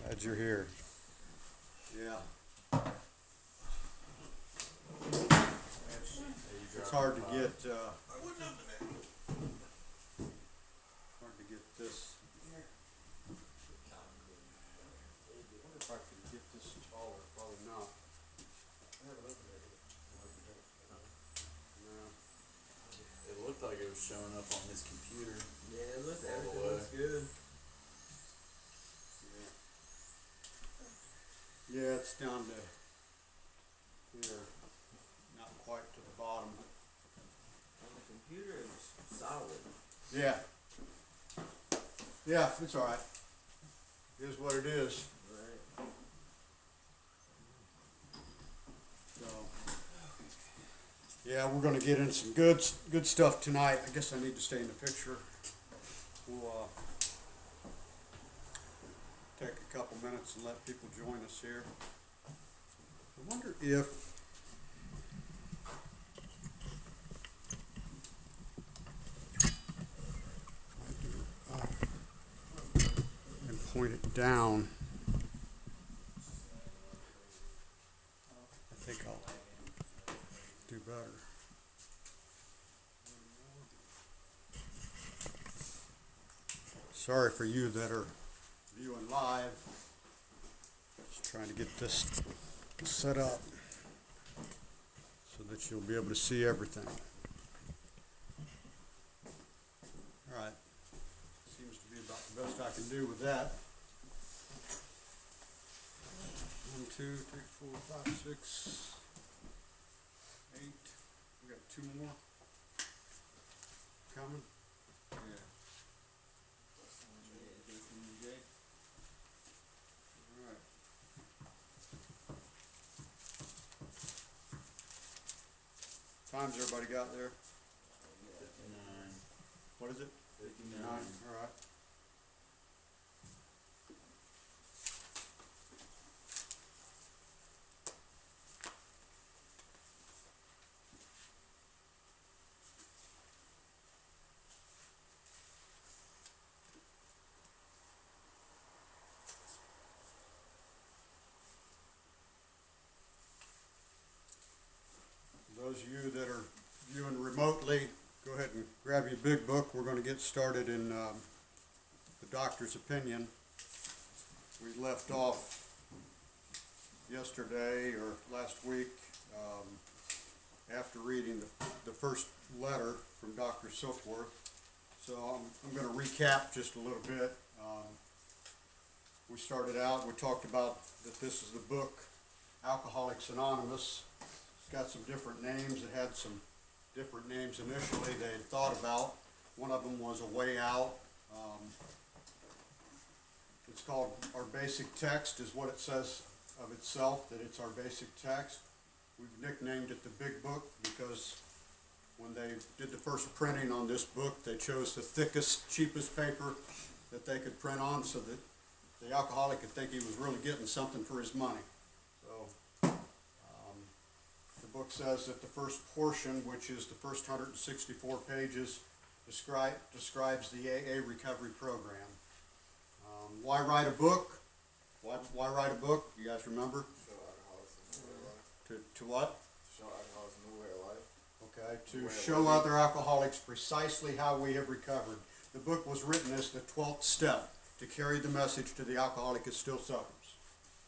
Glad you're here. Yeah. It's hard to get this. I wonder if I can get this taller. Probably not. No. It looked like it was showing up on his computer. Yeah, it looks, All the everything way. looks good. Yeah, it's down to here, not quite to the bottom. On the computer, it was solid. Yeah. Yeah, it's all right. It is what it is. Right. So, yeah, we're going to get into some good stuff tonight. I guess I need to stay in the picture. We'll take a couple minutes and let people join us here. I wonder if and point it down. I think I'll do better. Sorry for you that are viewing live. Just trying to get this set up so that you'll be able to see everything. All right. Seems to be about the best I can do with that. 1, 2, 3, 4, 5, 6, 8. We got 2 more coming. Yeah. All right. Times everybody got there? 59. What is it? 59. 9. All right. Those of you that are viewing remotely, go ahead and grab your big book. We're going to get started in the doctor's opinion. We left off yesterday or last week after reading the first letter from Dr. Silkworth. So I'm going to recap just a little bit. We started out, we talked about that this is the book Alcoholics Anonymous. It's got some different names. It had some different names initially they had thought about. One of them was A Way Out. It's called Our Basic Text, is what it says of itself, that it's our basic text. We've nicknamed it the Big Book because when they did the first printing on this book, they chose the thickest, cheapest paper that they could print on so that the alcoholic could think he was really getting something for his money. So the book says that the first portion, which is the first 164 pages, describes the AA recovery program. Why write a book? Why write a book? You guys remember? Show alcoholics a new way of life. To what? Show alcoholics a new way of life. Okay, to Way of show living. other alcoholics precisely how we have recovered. The book was written as the 12th step to carry the message to the alcoholic that still suffers.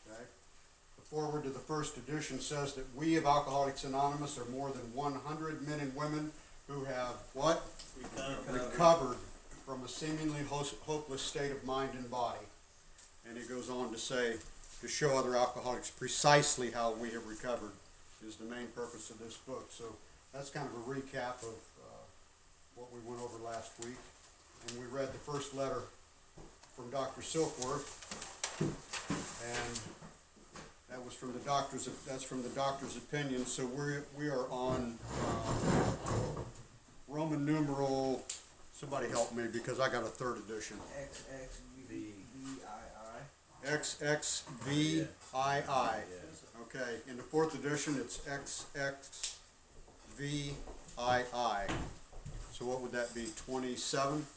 Okay? The foreword to the first edition says that we of Alcoholics Anonymous are more than 100 men and women who have what? Recovered from a seemingly hopeless state of mind and body. And it goes on to say, to show other alcoholics precisely how we have recovered is the main purpose of this book. So that's kind of a recap of what we went over last week. And we read the first letter from Dr. Silkworth, and that was from the doctor's opinion. So we are on Roman numeral. Somebody help me because I got a third edition. XXVII. Okay, in the fourth edition it's XXVII. So what would that be? 27?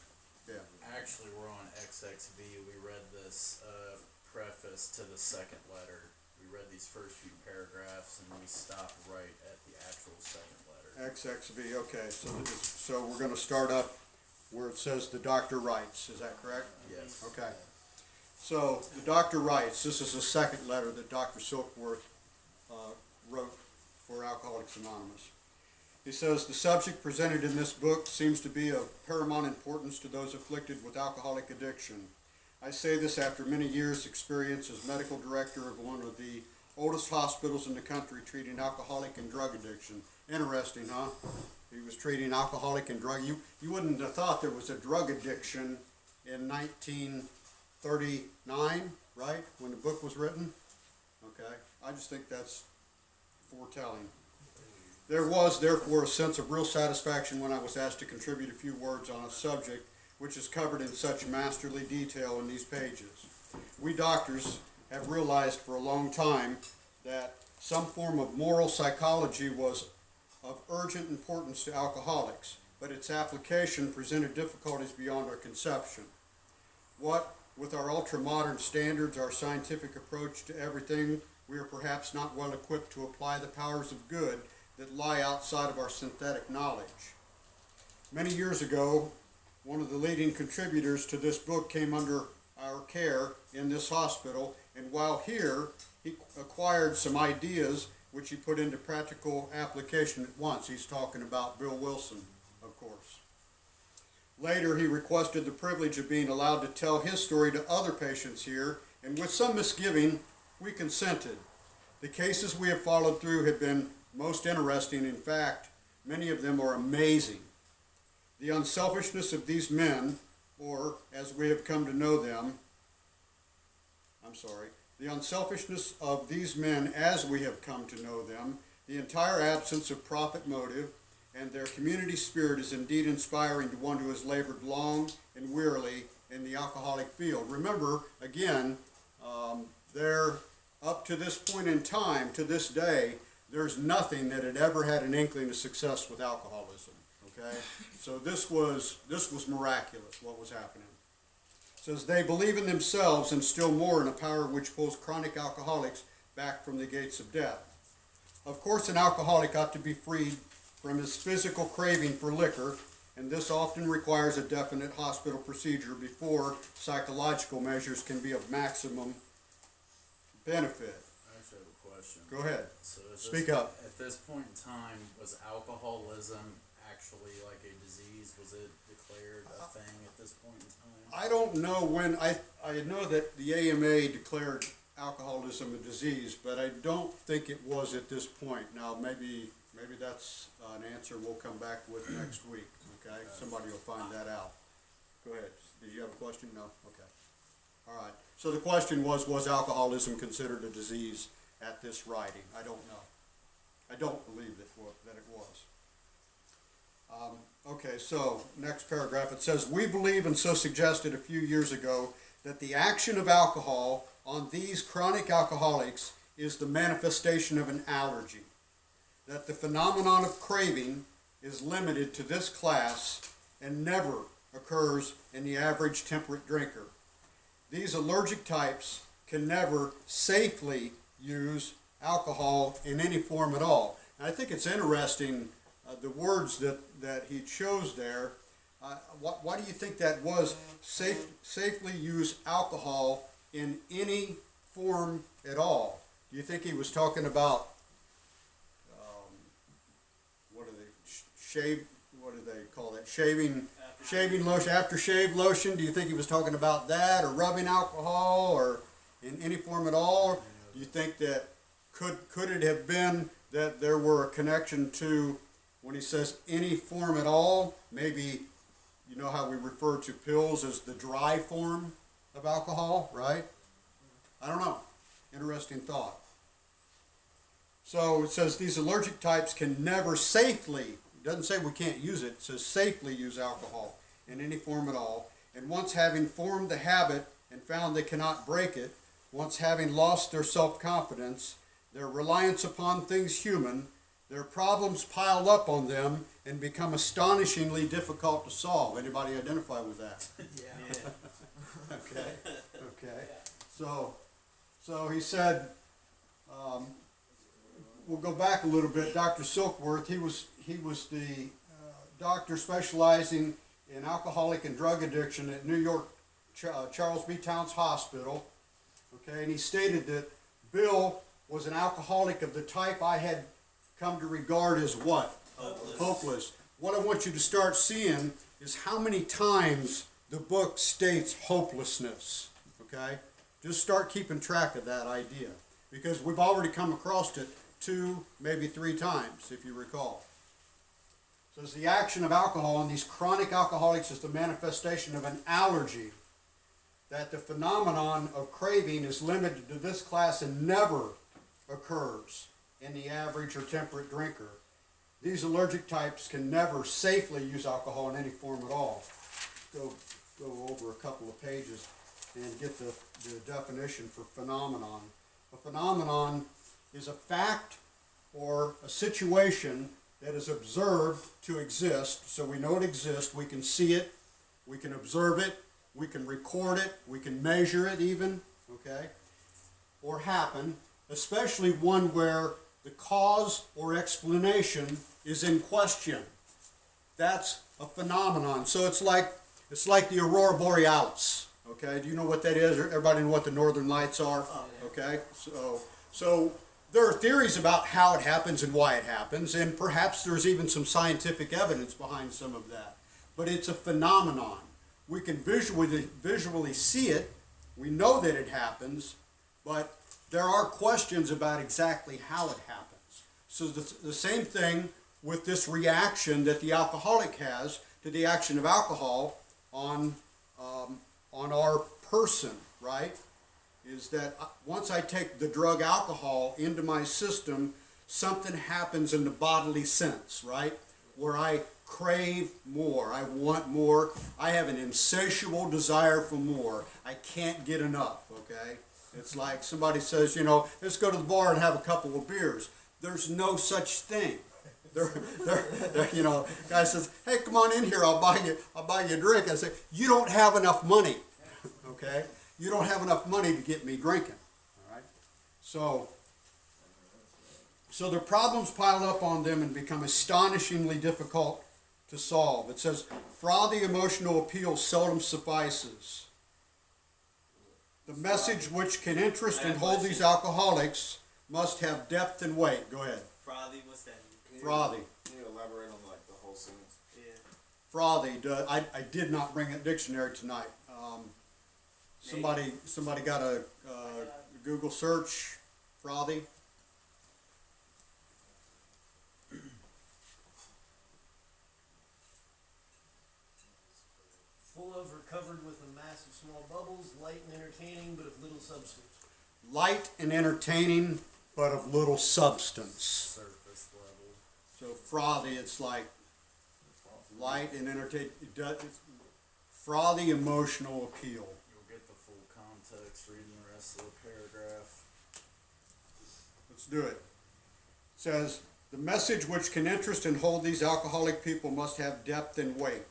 Yeah. Actually, we're on XXV. We read this preface us to the second letter. We read these first few paragraphs and we stopped right at the actual second letter. XXV, okay, so we're gonna start up where it says the doctor writes, is that correct? Yes. Okay. So, the doctor writes, this is the second letter that Dr. Silkworth wrote for Alcoholics Anonymous. He says, the subject presented in this book seems to be of paramount importance to those afflicted with alcoholic addiction. I say this after many years' experience as medical director of one of the oldest hospitals in the country treating alcoholic and drug addiction. Interesting, huh? He was treating alcoholic and drug. You wouldn't have thought there was a drug addiction in 1939, right? When the book was written? Okay. I just think that's foretelling. There was, therefore, a sense of real satisfaction when I was asked to contribute a few words on a subject which is covered in such masterly detail in these pages. We doctors have realized for a long time that some form of moral psychology was of urgent importance to alcoholics, but its application presented difficulties beyond our conception. What, with our ultra-modern standards, our scientific approach to everything, we are perhaps not well equipped to apply the powers of good that lie outside of our synthetic knowledge. Many years ago, one of the leading contributors to this book came under our care in this hospital, and while here, he acquired some ideas which he put into practical application at once. He's talking about Bill Wilson, of course. Later, he requested the privilege of being allowed to tell his story to other patients here, and with some misgiving, we consented. The cases we have followed through have been most interesting. In fact, many of them are amazing. The unselfishness of these men, or as we have come to know them, the unselfishness of these men as we have come to know them, the entire absence of profit motive, and their community spirit is indeed inspiring to one who has labored long and wearily in the alcoholic field. Remember, again, they're up to this point in time, to this day, there's nothing that had ever had an inkling of success with alcoholism. Okay? So this was miraculous, what was happening. It says, they believe in themselves and still more in a power which pulls chronic alcoholics back from the gates of death. Of course, an alcoholic ought to be freed from his physical craving for liquor, and this often requires a definite hospital procedure before psychological measures can be of maximum benefit. I actually have a question. Go ahead. So Speak up. At this point in time, was alcoholism actually like a disease? Was it declared a thing at this point in time? I don't know when. I know that the AMA declared alcoholism a disease, but I don't think it was at this point. Now, maybe that's an answer we'll come back with next week. Okay, somebody will find that out. Go ahead. Did you have a question? No. Okay. All right. So the question was alcoholism considered a disease at this writing? I don't know. I don't believe that it was. Okay, so next paragraph, it says, we believe and so suggested a few years ago that the action of alcohol on these chronic alcoholics is the manifestation of an allergy, that the phenomenon of craving is limited to this class and never occurs in the average temperate drinker. These allergic types can never safely use alcohol in any form at all. And I think it's interesting, the words that he chose there. Why do you think that was? Safely use alcohol in any form at all. Do you think he was talking about what do they call that? Shaving lotion, aftershave lotion. Do you think he was talking about that, or rubbing alcohol, or in any form at all? Do you think that could it have been that there were a connection to, when he says any form at all, maybe, you know how we refer to pills as the dry form of alcohol, right? I don't know. Interesting thought. So it says these allergic types can never safely, it doesn't say we can't use it, it says safely use alcohol in any form at all. And once having formed the habit and found they cannot break it, once having lost their self-confidence, their reliance upon things human, their problems pile up on them and become astonishingly difficult to solve. Anybody identify with that? Yeah. Okay. So So he said, we'll go back a little bit. Dr. Silkworth, he was the doctor specializing in alcoholic and drug addiction at New York Charles B. Towns Hospital. Okay, and he stated that Bill was an alcoholic of the type I had come to regard as what? Hopeless. What I want you to start seeing is how many times the book states hopelessness. Okay? Just start keeping track of that idea, because we've already come across it 2, maybe 3 times, if you recall. So it's the action of alcohol in these chronic alcoholics is the manifestation of an allergy, that the phenomenon of craving is limited to this class and never occurs in the average or temperate drinker. These allergic types can never safely use alcohol in any form at all. Go over a couple of pages and get the definition for phenomenon. A phenomenon is a fact or a situation that is observed to exist. So we know it exists, we can see it, we can observe it, we can record it, we can measure it even, okay? Or happen, especially one where the cause or explanation is in question. That's a phenomenon. So it's like the aurora borealis. Okay, do you know what that is? Everybody know what the northern lights are? Okay, so there are theories about how it happens and why it happens, and perhaps there's even some scientific evidence behind some of that. But it's a phenomenon. We can visually see it. We know that it happens, but there are questions about exactly how it happens. So the same thing with this reaction that the alcoholic has to the action of alcohol on our person, right? Is that once I take the drug alcohol into my system, something happens in the bodily sense, right? Where I crave more, I want more, I have an insatiable desire for more. I can't get enough, okay? It's like somebody says, let's go to the bar and have a couple of beers. There's no such thing. Guy says, hey, come on in here, I'll buy you a drink. I say, you don't have enough money, okay? You don't have enough money to get me drinking, all right? So the problems pile up on them and become astonishingly difficult to solve. It says, frothy emotional appeal seldom suffices. The message which can interest and hold these alcoholics must have depth and weight. Go ahead. Frothy, what's that? Frothy. Can you elaborate on like the whole sentence? Yeah. Frothy. I did not bring a dictionary tonight. Somebody got a Google search. Frothy. Full of or covered with a mass of small bubbles, light and entertaining, but of little substance. Light and entertaining, but of little substance. Surface level. So frothy, it's like light and entertaining. Frothy emotional appeal. You'll get the full context reading the rest of the paragraph. Let's do it. It says, the message which can interest and hold these alcoholic people must have depth and weight.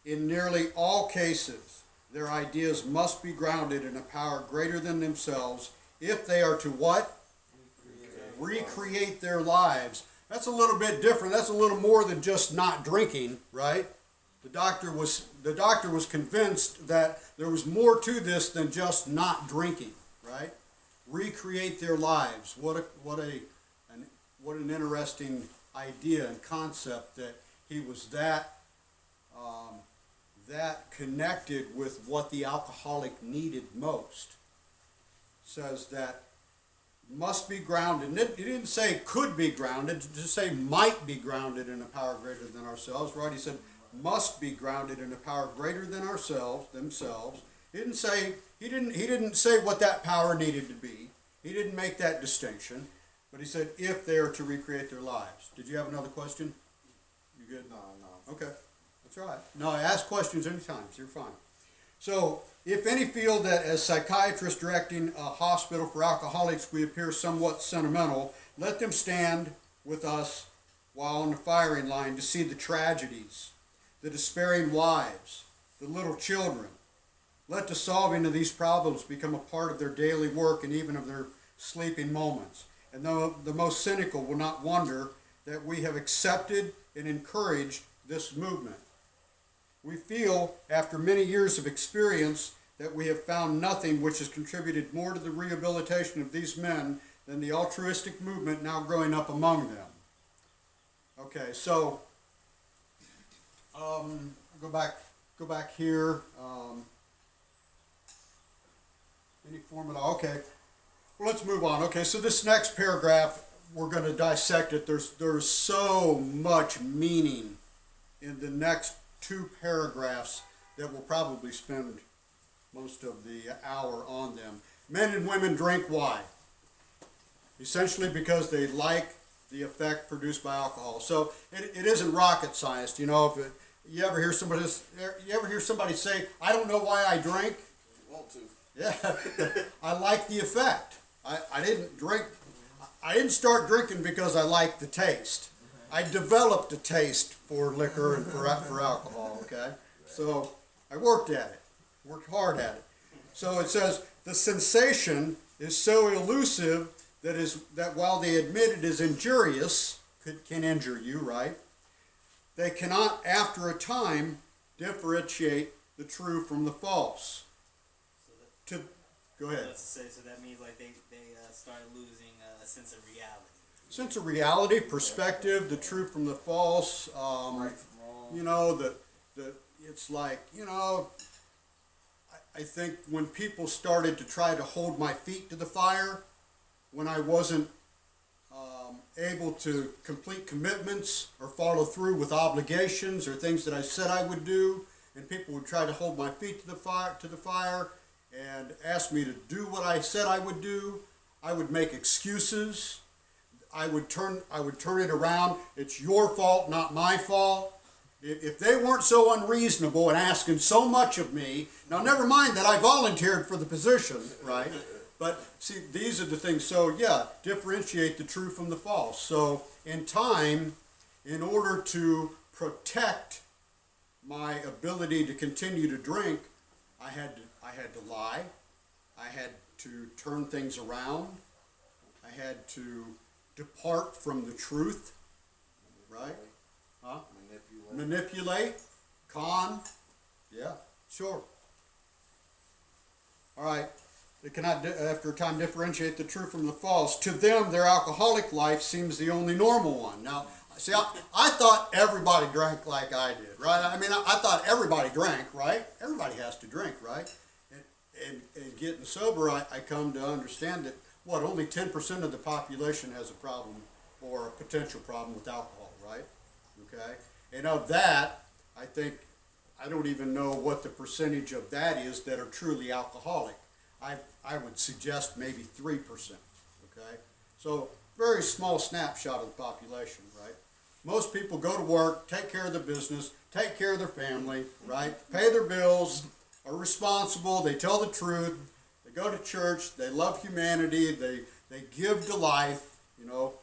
In nearly all cases, their ideas must be grounded in a power greater than themselves if they are to what? Recreate their lives. That's a little bit different. That's a little more than just not drinking, right? The doctor was convinced that there was more to this than just not drinking, right? Recreate their lives. What an interesting idea and concept that he was that connected with what the alcoholic needed most. Says that must be grounded. He didn't say could be grounded, just say might be grounded in a power greater than ourselves, right? He said must be grounded in a power greater than themselves. He didn't say what that power needed to be. He didn't make that distinction, but he said if they are to recreate their lives. Did you have another question? You good? No. Okay, that's all right. No, ask questions anytime, so you're fine. So, if any feel that as psychiatrists directing a hospital for alcoholics we appear somewhat sentimental, let them stand with us while on the firing line to see the tragedies, the despairing wives, the little children, Let the solving of these problems become a part of their daily work and even of their sleeping moments. And though the most cynical will not wonder that we have accepted and encouraged this movement. We feel, after many years of experience, that we have found nothing which has contributed more to the rehabilitation of these men than the altruistic movement now growing up among them. Okay, so go back here. Any form at all? Okay. Well, let's move on. Okay, so this next paragraph, we're going to dissect it. There's so much meaning in the next two paragraphs that we'll probably spend most of the hour on them. Men and women drink why? Essentially because they like the effect produced by alcohol. So it isn't rocket science, you know. You ever hear somebody say, "I don't know why I drink"? You want to. Yeah, I like the effect. I didn't start drinking because I liked the taste. I developed a taste for liquor and for alcohol. Okay, so I worked hard at it. So it says the sensation is so elusive that while they admit it is injurious, can injure you, right? They cannot, after a time, differentiate the true from the false. Go ahead. So that means like they started losing a sense of reality. Sense of reality, perspective, the true from the false. Right from wrong. You know, it's like, you know, I think when people started to try to hold my feet to the fire, when I wasn't able to complete commitments or follow through with obligations or things that I said I would do, and people would try to hold my feet to the fire and ask me to do what I said I would do, I would make excuses. I would turn it around. It's your fault, not my fault. If they weren't so unreasonable and asking so much of me, now never mind that I volunteered for the position, right? But see, these are the things. So yeah, differentiate the true from the false. So in time, in order to protect my ability to continue to drink, I had to lie. I had to turn things around. I had to depart from the truth, right? Huh? Manipulate, con. Yeah, sure. All right. They cannot, after a time, differentiate the true from the false. To them, their alcoholic life seems the only normal one. Now, see, I thought everybody drank like I did, right? I mean, I thought everybody drank, right? Everybody has to drink, right? And getting sober, I come to understand that, only 10% of the population has a problem or a potential problem with alcohol, right? Okay? And of that, I don't even know what the percentage of that is that are truly alcoholic. I would suggest maybe 3%, okay? So, very small snapshot of the population, right? Most people go to work, take care of their business, take care of their family, right? Pay their bills, are responsible, they tell the truth, they go to church, they love humanity, they give to life, you know.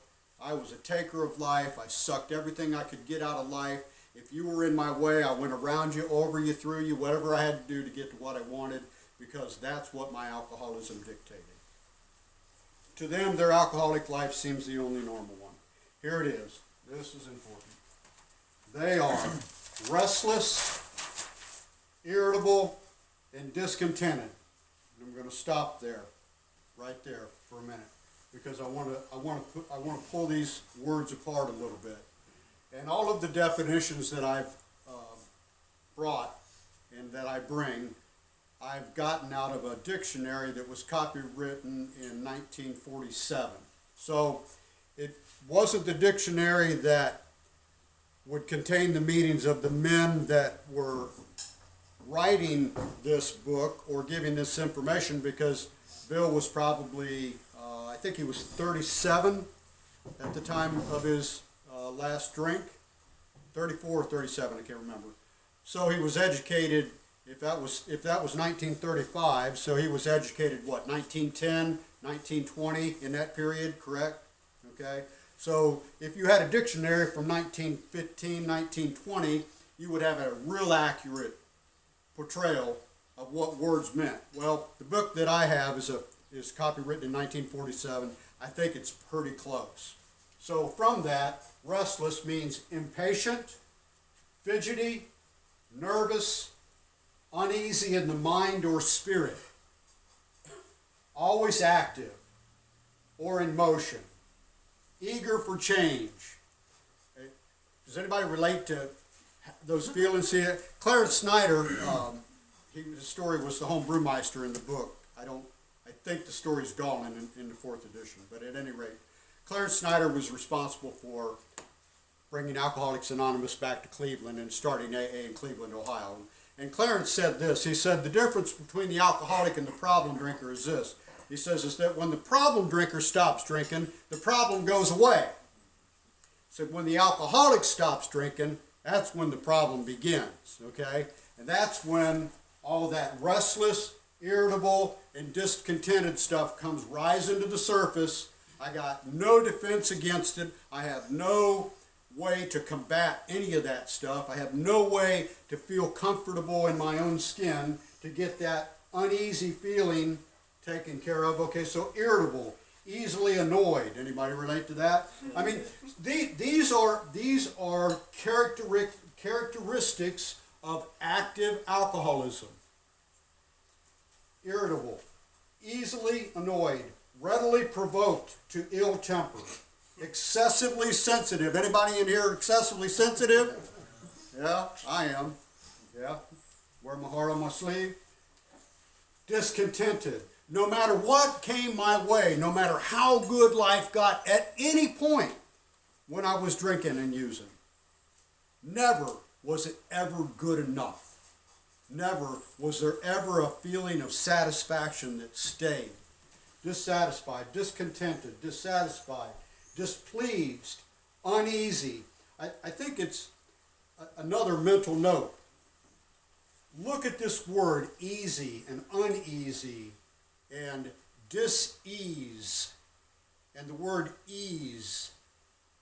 I was a taker of life, I sucked everything I could get out of life. If you were in my way, I went around you, over you, through you, whatever I had to do to get to what I wanted, because that's what my alcoholism dictated. To them, their alcoholic life seems the only normal one. Here it is. This is important. They are restless, irritable, and discontented. And I'm going to stop there, right there, for a minute, because I want to pull these words apart a little bit. And all of the definitions that I've brought and that I bring, I've gotten out of a dictionary that was copywritten in 1947. So it wasn't the dictionary that would contain the meanings of the men that were writing this book or giving this information, because Bill was probably, I think he was 37 at the time of his last drink, 34 or 37, I can't remember. So he was educated, if that was 1935, so he was educated, 1910, 1920, in that period, correct? Okay, so if you had a dictionary from 1915, 1920, you would have a real accurate portrayal of what words meant. Well, the book that I have is copywritten in 1947. I think it's pretty close. So from that, restless means impatient, fidgety, nervous, uneasy in the mind or spirit, always active or in motion, eager for change. Does anybody relate to those feelings? See, Clarence Snyder, his story was the home brewmeister in the book. I think the story's gone in the fourth edition, but at any rate, Clarence Snyder was responsible for bringing Alcoholics Anonymous back to Cleveland and starting AA in Cleveland, Ohio. And Clarence said this, he said, the difference between the alcoholic and the problem drinker is this. He says is that when the problem drinker stops drinking, the problem goes away. So when the alcoholic stops drinking, that's when the problem begins, okay? And that's when all that restless, irritable, and discontented stuff comes rising to the surface. I got no defense against it. I have no way to combat any of that stuff. I have no way to feel comfortable in my own skin to get that uneasy feeling taken care of. Okay, so irritable, easily annoyed. Anybody relate to that? I mean, these are characteristics of active alcoholism. Irritable, easily annoyed, readily provoked to ill temper, excessively sensitive. Anybody in here excessively sensitive? Yeah, I am. Yeah, wear my heart on my sleeve. Discontented. No matter what came my way, no matter how good life got at any point when I was drinking and using, never was it ever good enough. Never was there ever a feeling of satisfaction that stayed. Dissatisfied, discontented, dissatisfied, displeased, uneasy. I think it's another mental note. Look at this word easy and uneasy and dis-ease and the word ease.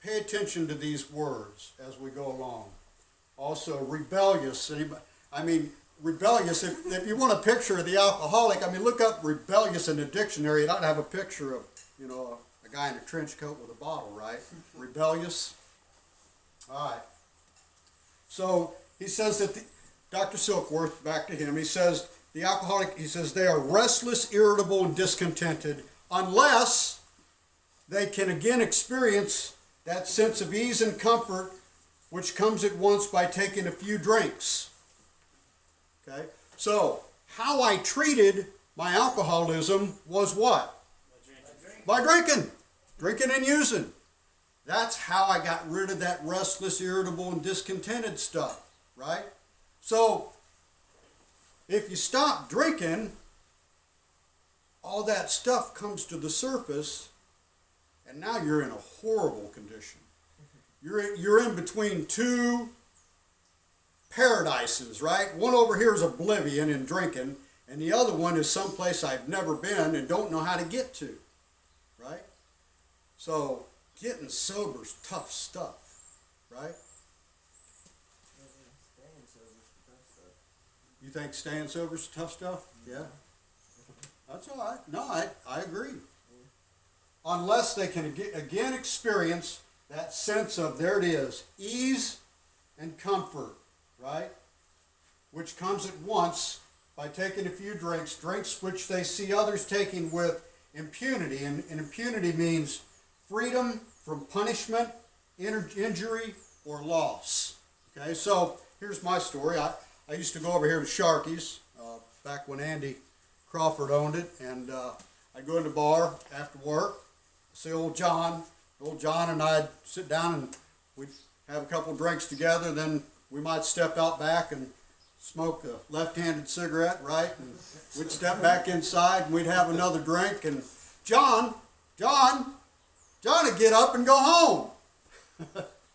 Pay attention to these words as we go along. Also rebellious. Rebellious, if you want a picture of the alcoholic, look up rebellious in the dictionary. It ought to have a picture of, a guy in a trench coat with a bottle, right? Rebellious. All right. So he says that Dr. Silkworth, back to him, he says the alcoholic, they are restless, irritable, and discontented unless they can again experience that sense of ease and comfort which comes at once by taking a few drinks. Okay, so how I treated my alcoholism was what? By drinking. Drinking and using. That's how I got rid of that restless, irritable, and discontented stuff, right? So, if you stop drinking, all that stuff comes to the surface, and now you're in a horrible condition. You're in between two paradises, right? One over here is oblivion and drinking, and the other one is someplace I've never been and don't know how to get to, right? So getting sober is tough stuff, right? Staying sober is tough stuff. You think staying sober is tough stuff? Yeah. That's all right. No, I agree. Unless they can again experience that sense of, there it is, ease and comfort, right? Which comes at once by taking a few drinks which they see others taking with impunity. And impunity means freedom from punishment, injury, or loss. Okay, so here's my story. I used to go over here to Sharky's back when Andy Crawford owned it, and I'd go in the bar after work, see old John and I'd sit down and we'd have a couple drinks together, then we might step out back and smoke a left-handed cigarette, right? And we'd step back inside and we'd have another drink, and John would get up and go home,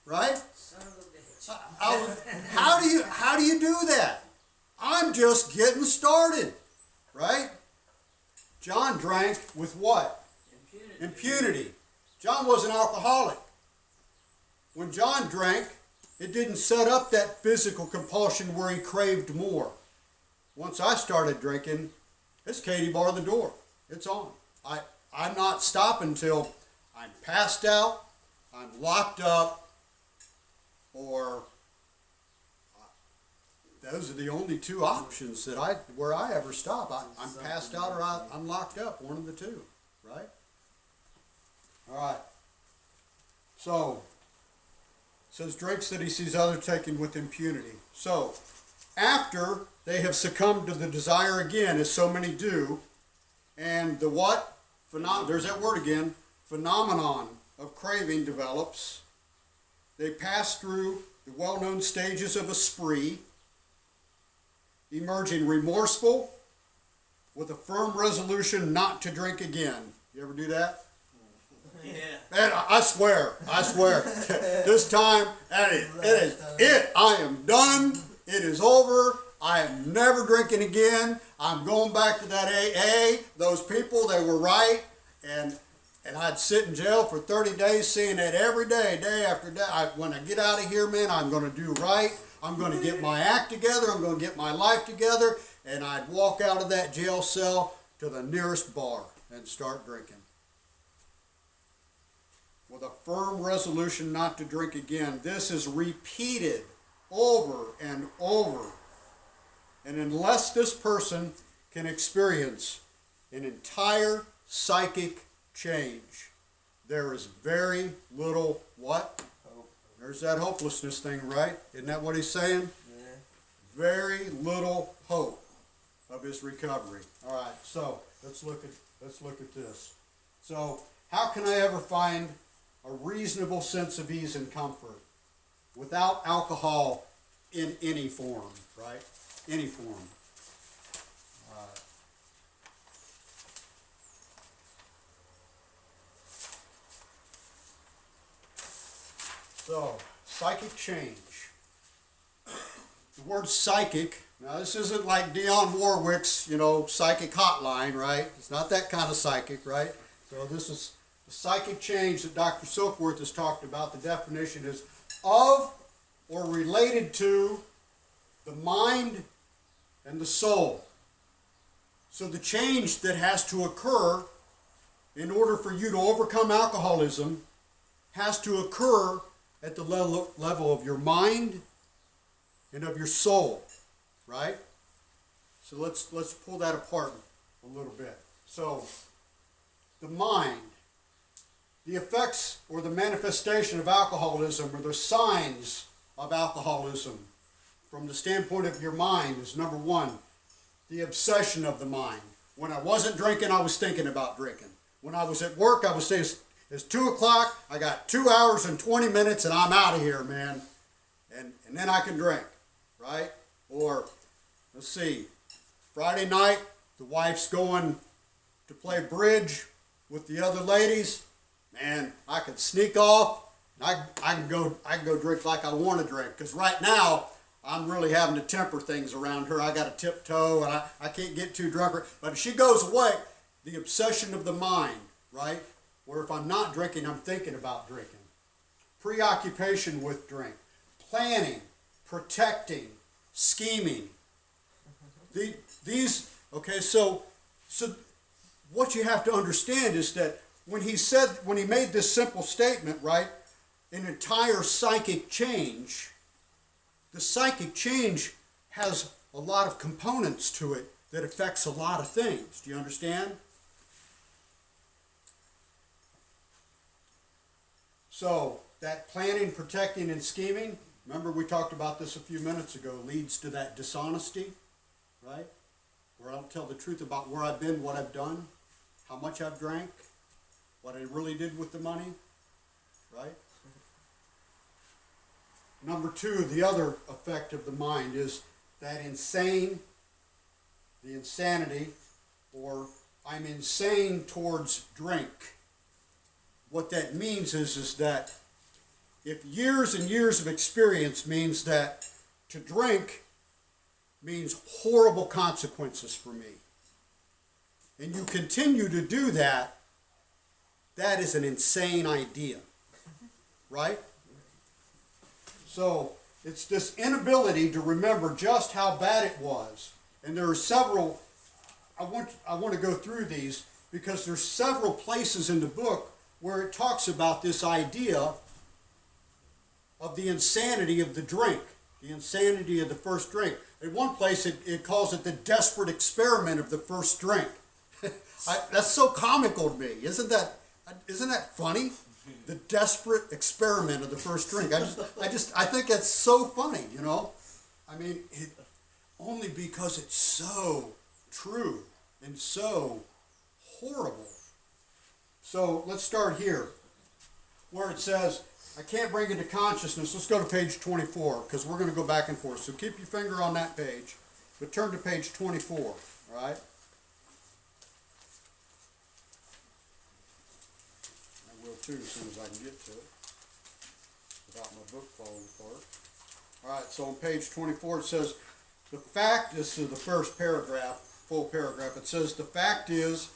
right? Son of a bitch. How do you do that? I'm just getting started, right? John drank with what? Impunity. John was an alcoholic. When John drank, it didn't set up that physical compulsion where he craved more. once I started drinking, it's Katie bar the door. It's on. I'm not stopping till I'm passed out, I'm locked up, or those are the only two options that where I ever stop. I'm passed out or I'm locked up, one of the two, right? All right. So, it says drinks that he sees others taking with impunity. So, after they have succumbed to the desire again, as so many do, and the what? There's that word again. Phenomenon of craving develops. They pass through the well-known stages of a spree, emerging remorseful with a firm resolution not to drink again. You ever do that? Yeah. Man, I swear, this time, it is it. I am done. It is over. I am never drinking again. I'm going back to that AA. Those people, they were right. And I'd sit in jail for 30 days seeing that every day, day after day. When I get out of here, man, I'm going to do right. I'm going to get my act together. I'm going to get my life together. And I'd walk out of that jail cell to the nearest bar and start drinking. With a firm resolution not to drink again. This is repeated over and over. And unless this person can experience an entire psychic change, there is very little what? Hope. There's that hopelessness thing, right? Isn't that what he's saying? Yeah. Very little hope of his recovery. All right, so let's look at this. So, how can I ever find a reasonable sense of ease and comfort without alcohol in any form, right? Any form. So, psychic change. The word psychic, now this isn't like Dionne Warwick's, psychic hotline, right? It's not that kind of psychic, right? So this is the psychic change that Dr. Silkworth has talked about. The definition is of or related to the mind and the soul. So the change that has to occur in order for you to overcome alcoholism has to occur at the level of your mind and of your soul, right? So let's pull that apart a little bit. So the mind, the effects or the manifestation of alcoholism or the signs of alcoholism from the standpoint of your mind is number one, the obsession of the mind. When I wasn't drinking, I was thinking about drinking. When I was at work, I was saying, it's 2 o'clock, I got 2 hours and 20 minutes and I'm out of here, man. And then I can drink, right? Or, let's see, Friday night, the wife's going to play bridge with the other ladies. Man, I could sneak off. I can go drink like I want to drink. Because right now, I'm really having to temper things around her. I got to tiptoe and I can't get too drunk. But if she goes away, the obsession of the mind, right? Or if I'm not drinking, I'm thinking about drinking. Preoccupation with drink. Planning, protecting, scheming. So what you have to understand is that when he made this simple statement, right, an entire psychic change, the psychic change has a lot of components to it that affects a lot of things. Do you understand? So that planning, protecting, and scheming, remember we talked about this a few minutes ago, leads to that dishonesty, right? Where I don't tell the truth about where I've been, what I've done, how much I've drank, what I really did with the money, right? Number two, the other effect of the mind is that the insanity, or I'm insane towards drink. What that means is that if years and years of experience means that to drink means horrible consequences for me, and you continue to do that, that is an insane idea, right? So it's this inability to remember just how bad it was And there are several, I want to go through these because there's several places in the book where it talks about this idea of the insanity of the drink, the insanity of the first drink. In one place, it calls it the desperate experiment of the first drink. That's so comical to me. Isn't that funny? The desperate experiment of the first drink. I think that's so funny, you know? I mean, only because it's so true and so horrible. So let's start here, where it says, I can't bring into consciousness. Let's go to page 24, because we're going to go back and forth. So keep your finger on that page, but turn to page 24, all right? I will too, as soon as I can get to it, without my book falling apart. All right, so on page 24 it says, the fact, this is the first paragraph, full paragraph, it says, the fact is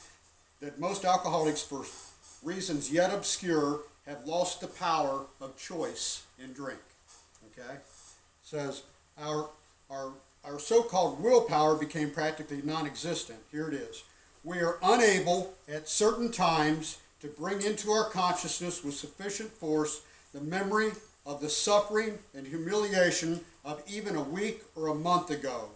that most alcoholics, for reasons yet obscure, have lost the power of choice in drink. Okay? It says, our so-called willpower became practically non-existent. Here it is. We are unable at certain times to bring into our consciousness with sufficient force the memory of the suffering and humiliation of even a week or a month ago.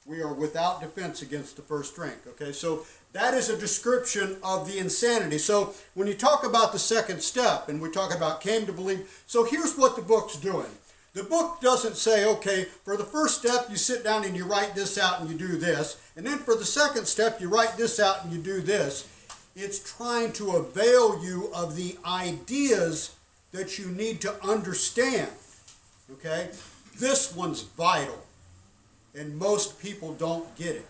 We are without defense against the first drink. Okay, so that is a description of the insanity. So when you talk about the second step, and we talk about came to believe, so here's what the book's doing. The book doesn't say, okay, for the first step you sit down and you write this out and you do this, and then for the second step you write this out and you do this. It's trying to avail you of the ideas that you need to understand. Okay? This one's vital, and most people don't get it.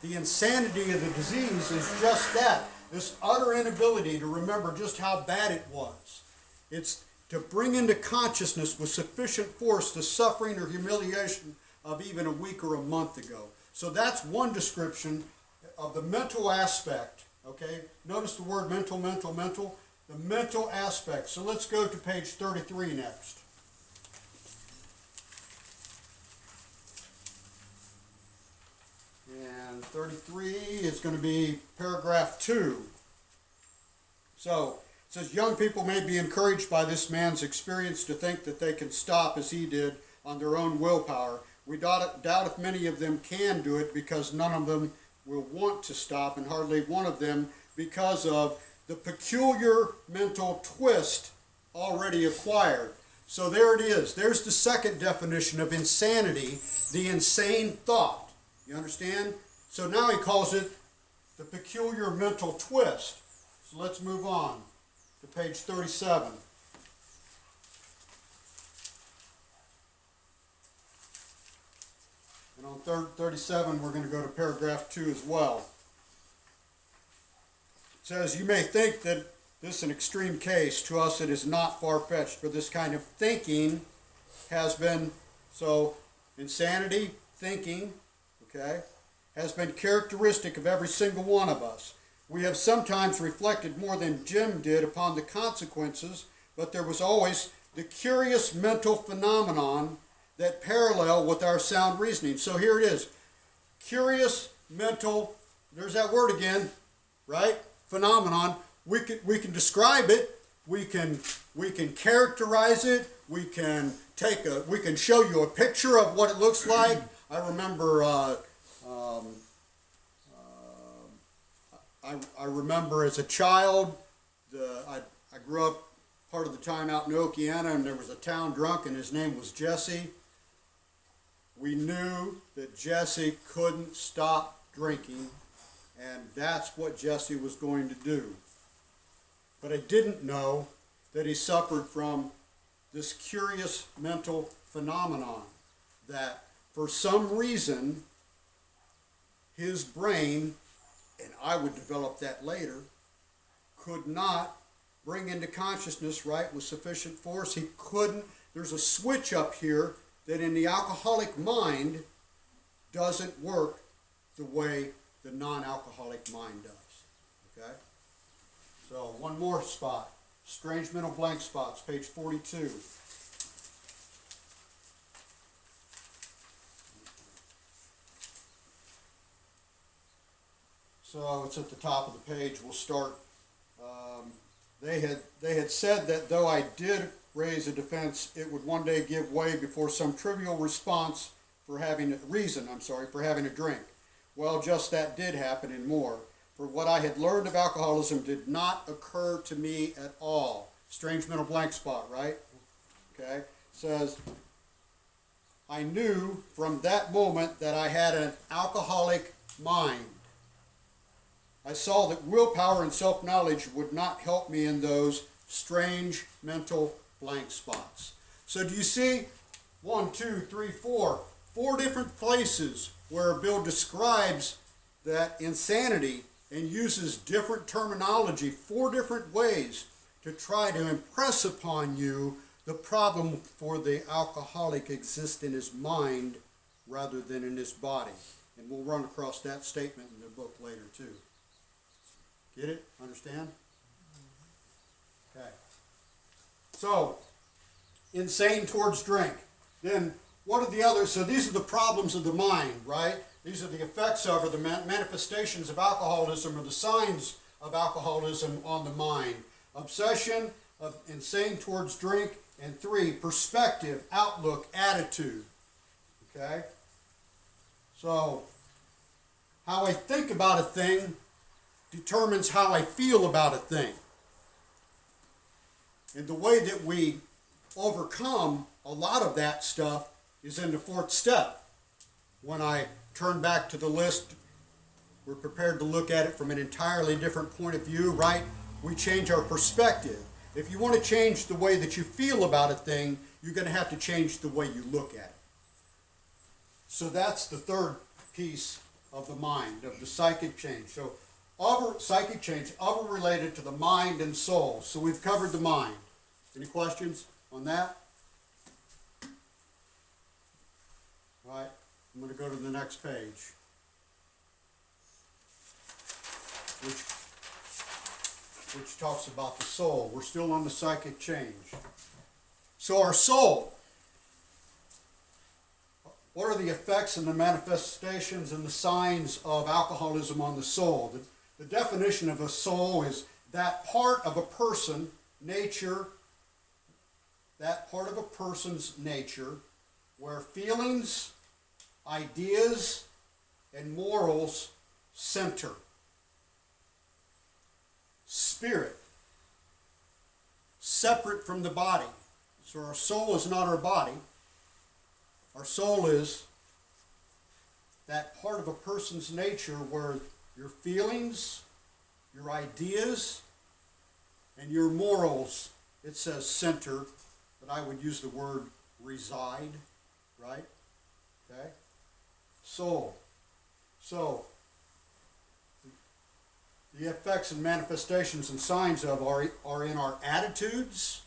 The insanity of the disease is just that, this utter inability to remember just how bad it was. It's to bring into consciousness with sufficient force the suffering or humiliation of even a week or a month ago. So that's one description of the mental aspect. Okay, notice the word mental, the mental aspect. So let's go to page 33 next. And 33 is going to be paragraph 2. So it says, young people may be encouraged by this man's experience to think that they can stop as he did on their own willpower. We doubt if many of them can do it because none of them will want to stop, and hardly one of them because of the peculiar mental twist already acquired. So there it is. There's the second definition of insanity, the insane thought. You understand? So now he calls it the peculiar mental twist. So let's move on to page 37. And on 37, we're going to go to paragraph 2 as well. It says, you may think that this is an extreme case. To us, it is not far-fetched, for this kind of thinking has been, so insanity, thinking, okay, has been characteristic of every single one of us. We have sometimes reflected more than Jim did upon the consequences, but there was always the curious mental phenomenon that parallel with our sound reasoning. So here it is. Curious mental, there's that word again, right? Phenomenon. We can describe it, we can characterize it, we can show you a picture of what it looks like. I remember I remember as a child, I grew up part of the time out in Okeana, and there was a town drunk, and his name was Jesse. We knew that Jesse couldn't stop drinking, and that's what Jesse was going to do. But I didn't know that he suffered from this curious mental phenomenon, that for some reason his brain, and I would develop that later, could not bring into consciousness, right, with sufficient force. He couldn't. There's a switch up here that in the alcoholic mind doesn't work the way the non-alcoholic mind does. Okay? So one more spot. Strange mental blank spots, page 42. So it's at the top of the page. We'll start. They had said that though I did raise a defense, it would one day give way before some trivial response for having for having a drink. Well, just that did happen and more. For what I had learned of alcoholism did not occur to me at all. Strange mental blank spot, right? Okay. Says, I knew from that moment that I had an alcoholic mind. I saw that willpower and self-knowledge would not help me in those strange mental blank spots. So do you see 1, 2, 3, 4 different places where Bill describes that insanity and uses different terminology, 4 different ways to try to impress upon you the problem for the alcoholic exists in his mind rather than in his body. And we'll run across that statement in the book later too. Get it? Understand? Okay. So, insane towards drink. Then, what are the others? So these are the problems of the mind, right? These are the effects of, or the manifestations of alcoholism, or the signs of alcoholism on the mind. Obsession, of insane towards drink, and 3, perspective, outlook, attitude. Okay? So, how I think about a thing determines how I feel about a thing. And the way that we overcome a lot of that stuff is in the 4th step. When I turn back to the list, we're prepared to look at it from an entirely different point of view, right? We change our perspective. If you want to change the way that you feel about a thing, you're going to have to change the way you look at it. So that's the 3rd piece of the mind, of the psychic change. So psychic change, other related to the mind and soul. So we've covered the mind. Any questions on that? All right, I'm going to go to the next page, which talks about the soul. We're still on the psychic change. So our soul, what are the effects and the manifestations and the signs of alcoholism on the soul? The definition of a soul is that part of a person, nature, that part of a person's nature where feelings, ideas, and morals center. Spirit, separate from the body. So our soul is not our body. Our soul is that part of a person's nature where your feelings, your ideas, and your morals, it says center, but I would use the word reside, right? Okay? Soul. So, the effects and manifestations and signs of are in our attitudes,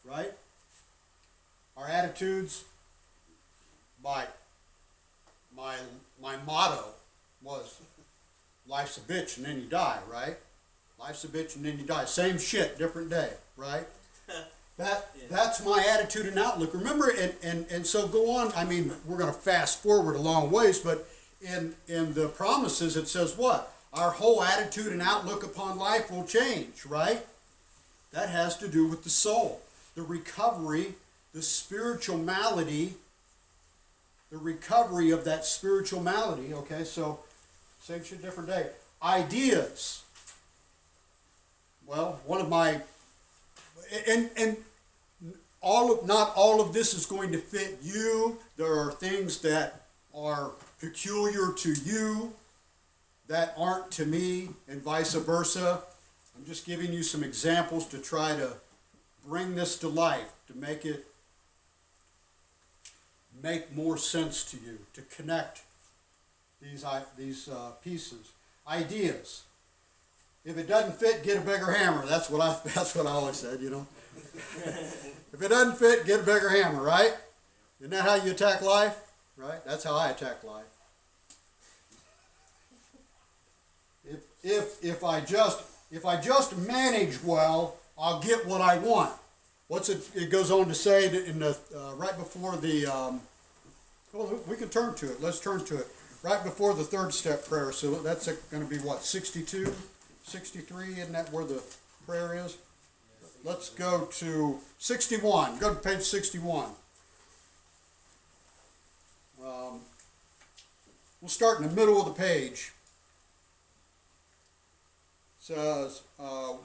right? Our attitudes, my motto was, life's a bitch and then you die, right? Life's a bitch and then you die. Same shit, different day, right? That's my attitude and outlook. Remember, and so go on. I mean, we're going to fast forward a long ways, but in the promises it says what? Our whole attitude and outlook upon life will change, right? That has to do with the soul. The recovery, the spiritual malady, the recovery of that spiritual malady, okay? So, same shit, different day. Ideas. Well, one of my, and not all of this is going to fit you. There are things that are peculiar to you that aren't to me, and vice versa. I'm just giving you some examples to try to bring this to life, to make more sense to you, to connect these pieces. Ideas. If it doesn't fit, get a bigger hammer. That's what I always said, you know. If it doesn't fit, get a bigger hammer, right? Isn't that how you attack life? Right? That's how I attack life. If I just manage well, I'll get what I want. It goes on to say that in the right before the well, we can turn to it. Let's turn to it. right before the third step prayer. So that's going to be what, 62, 63? Isn't that where the prayer is? Let's go to 61. Go to page 61. We'll start in the middle of the page. It says,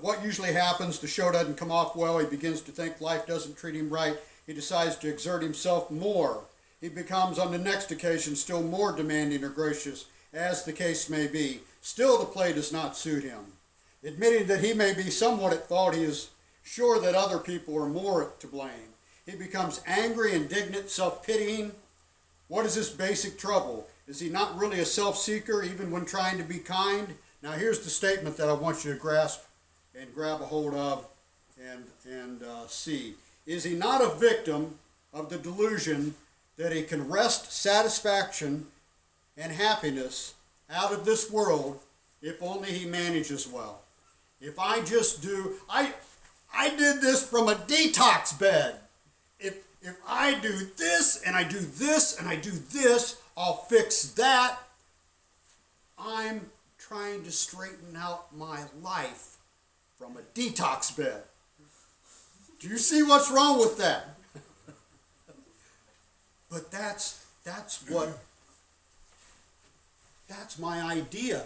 what usually happens, the show doesn't come off well, he begins to think life doesn't treat him right, he decides to exert himself more. He becomes, on the next occasion, still more demanding or gracious, as the case may be. Still the play does not suit him. Admitting that he may be somewhat at fault, he is sure that other people are more to blame. He becomes angry, indignant, self-pitying. What is this basic trouble? Is he not really a self-seeker, even when trying to be kind? Now here's the statement that I want you to grasp and grab a hold of and see. Is he not a victim of the delusion that he can wrest satisfaction and happiness out of this world if only he manages well? If I just do, I did this from a detox bed. If I do this and I do this and I do this, I'll fix that. I'm trying to straighten out my life from a detox bed. Do you see what's wrong with that? But that's my idea.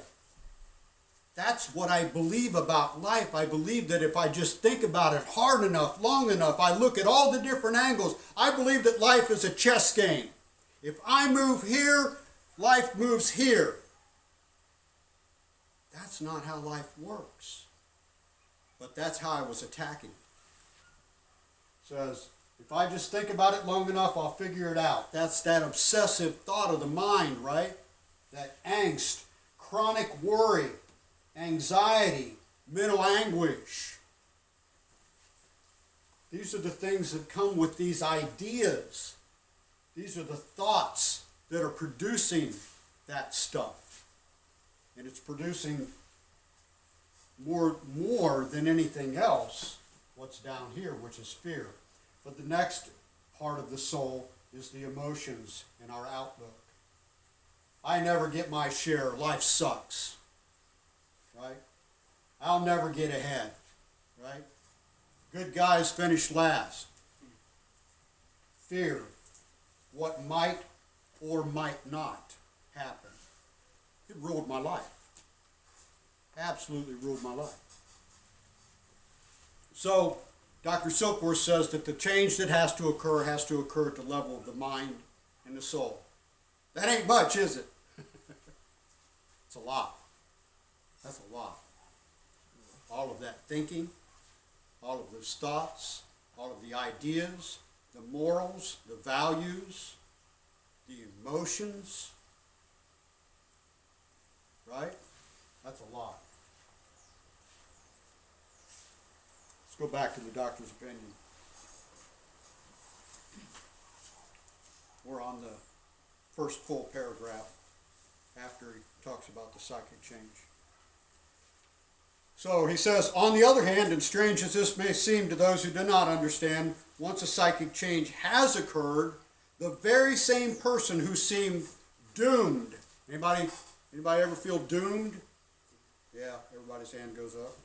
That's what I believe about life. I believe that if I just think about it hard enough, long enough, I look at all the different angles, I believe that life is a chess game. If I move here, life moves here. That's not how life works. But that's how I was attacking it. It says, if I just think about it long enough, I'll figure it out. That's that obsessive thought of the mind, right? That angst, chronic worry, anxiety, mental anguish. These are the things that come with these ideas. These are the thoughts that are producing that stuff. And it's producing more than anything else what's down here, which is fear. But the next part of the soul is the emotions and our outlook. I never get my share. Life sucks. Right? I'll never get ahead. Right? Good guys finish last. Fear. What might or might not happen. It ruled my life. Absolutely ruled my life. So, Dr. Silkworth says that the change that has to occur at the level of the mind and the soul. That ain't much, is it? It's a lot. That's a lot. All of that thinking, all of those thoughts, all of the ideas, the morals, the values, the emotions, right? That's a lot. Let's go back to the doctor's opinion. We're on the first full paragraph after he talks about the psychic change. So he says, on the other hand, and strange as this may seem to those who do not understand, once a psychic change has occurred, the very same person who seemed doomed. Anybody ever feel doomed? Yeah, everybody's hand goes up.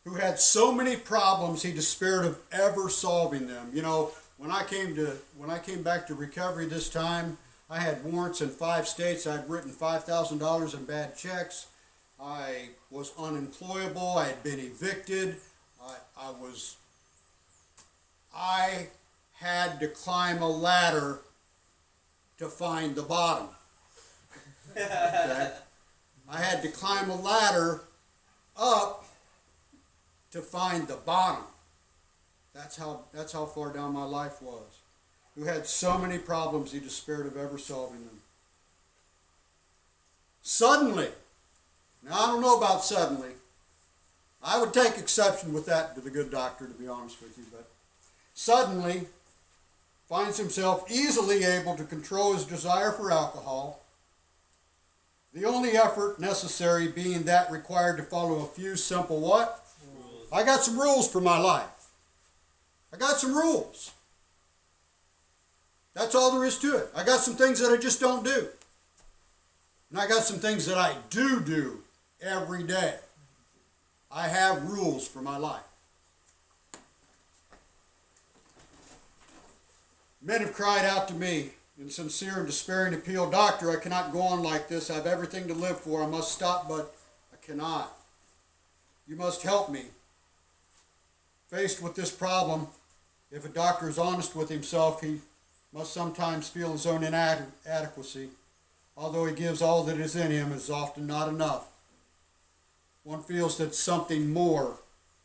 Who had so many problems he despaired of ever solving them. You know, when I came back to recovery this time, I had warrants in 5 states. I'd written $5,000 in bad checks. I was unemployable. I had been evicted. I had to climb a ladder to find the bottom. Okay? I had to climb a ladder up to find the bottom. That's how far down my life was. Who had so many problems he despaired of ever solving them. Suddenly, now I don't know about suddenly. I would take exception with that to the good doctor, to be honest with you, but suddenly finds himself easily able to control his desire for alcohol, the only effort necessary being that required to follow a few simple what? Rules. I got some rules for my life. I got some rules. That's all there is to it. I got some things that I just don't do. And I got some things that I do every day. I have rules for my life. Men have cried out to me in sincere and despairing appeal, "Doctor, I cannot go on like this. I have everything to live for. I must stop, but I cannot. You must help me." Faced with this problem, if a doctor is honest with himself, he must sometimes feel his own inadequacy. Although he gives all that is in him, it is often not enough. One feels that something more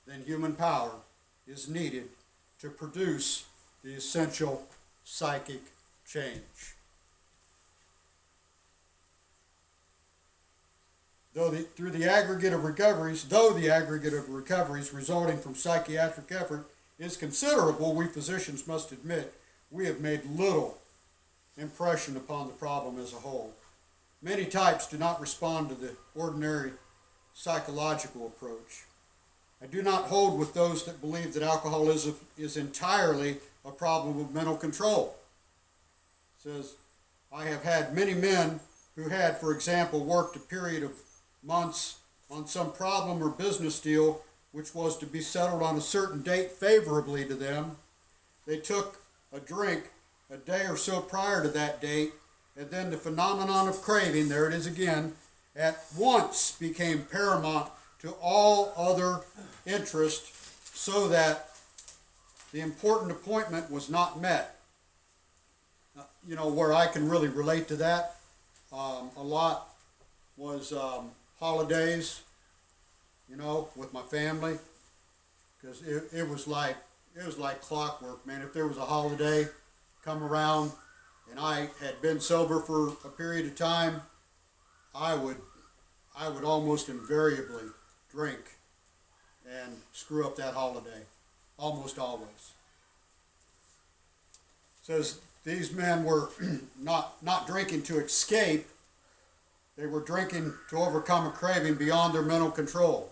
than human power is needed to produce the essential psychic change. Though the aggregate of recoveries resulting from psychiatric effort is considerable, we physicians must admit we have made little impression upon the problem as a whole. Many types do not respond to the ordinary psychological approach. I do not hold with those that believe that alcoholism is entirely a problem of mental control. It says, I have had many men who had, for example, worked a period of months on some problem or business deal which was to be settled on a certain date favorably to them. They took a drink a day or so prior to that date, and then the phenomenon of craving, there it is again, at once became paramount to all other interest, so that the important appointment was not met. Where I can really relate to that a lot was holidays, with my family, because it was like clockwork, man. If there was a holiday come around and I had been sober for a period of time, I would almost invariably drink and screw up that holiday, almost always. It says these men were not drinking to escape, they were drinking to overcome a craving beyond their mental control.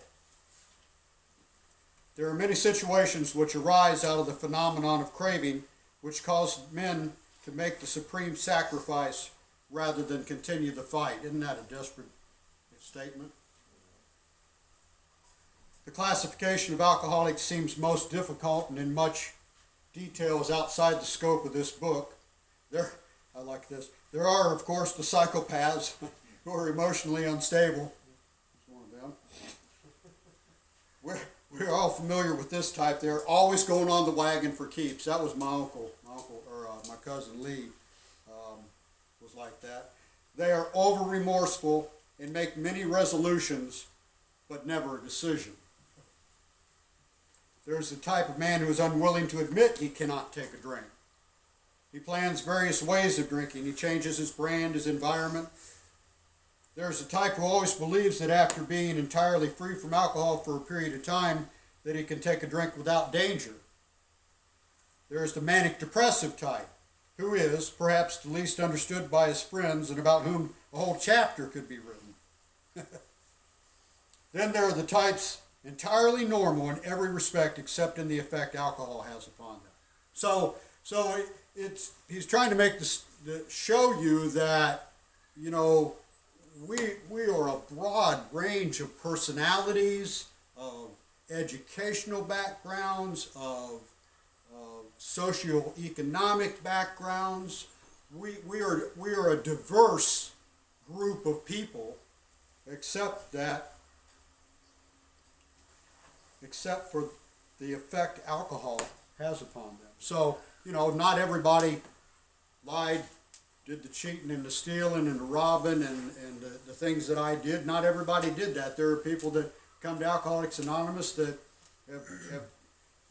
There are many situations which arise out of the phenomenon of craving which cause men to make the supreme sacrifice rather than continue the fight. Isn't that a desperate statement? The classification of alcoholics seems most difficult and in much detail is outside the scope of this book. I like this. There are, of course, the psychopaths who are emotionally unstable. That's one of them. We're all familiar with this type. They're always going on the wagon for keeps. That was my cousin Lee was like that. They are over remorseful and make many resolutions, but never a decision. There's the type of man who is unwilling to admit he cannot take a drink. He plans various ways of drinking. He changes his brand, his environment. There's a type who always believes that after being entirely free from alcohol for a period of time, that he can take a drink without danger. There's the manic depressive type, who is perhaps the least understood by his friends and about whom a whole chapter could be written. Then there are the types entirely normal in every respect except in the effect alcohol has upon them. So he's trying to make this show you that we are a broad range of personalities, of educational backgrounds, of socioeconomic backgrounds. We are a diverse group of people, except for the effect alcohol has upon them. So, not everybody lied, did the cheating and the stealing and the robbing and the things that I did. Not everybody did that. There are people that come to Alcoholics Anonymous that have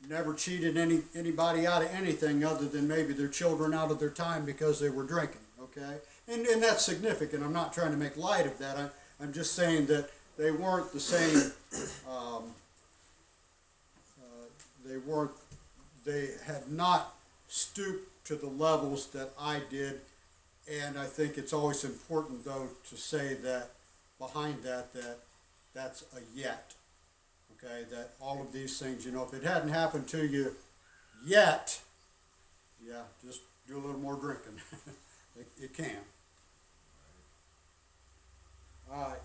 never cheated anybody out of anything other than maybe their children out of their time because they were drinking, okay? And that's significant. I'm not trying to make light of that. I'm just saying that they weren't the same, they had not stooped to the levels that I did. And I think it's always important, though, to say that behind that's a yet. Okay, that all of these things, if it hadn't happened to you yet, do a little more drinking. It can. All right.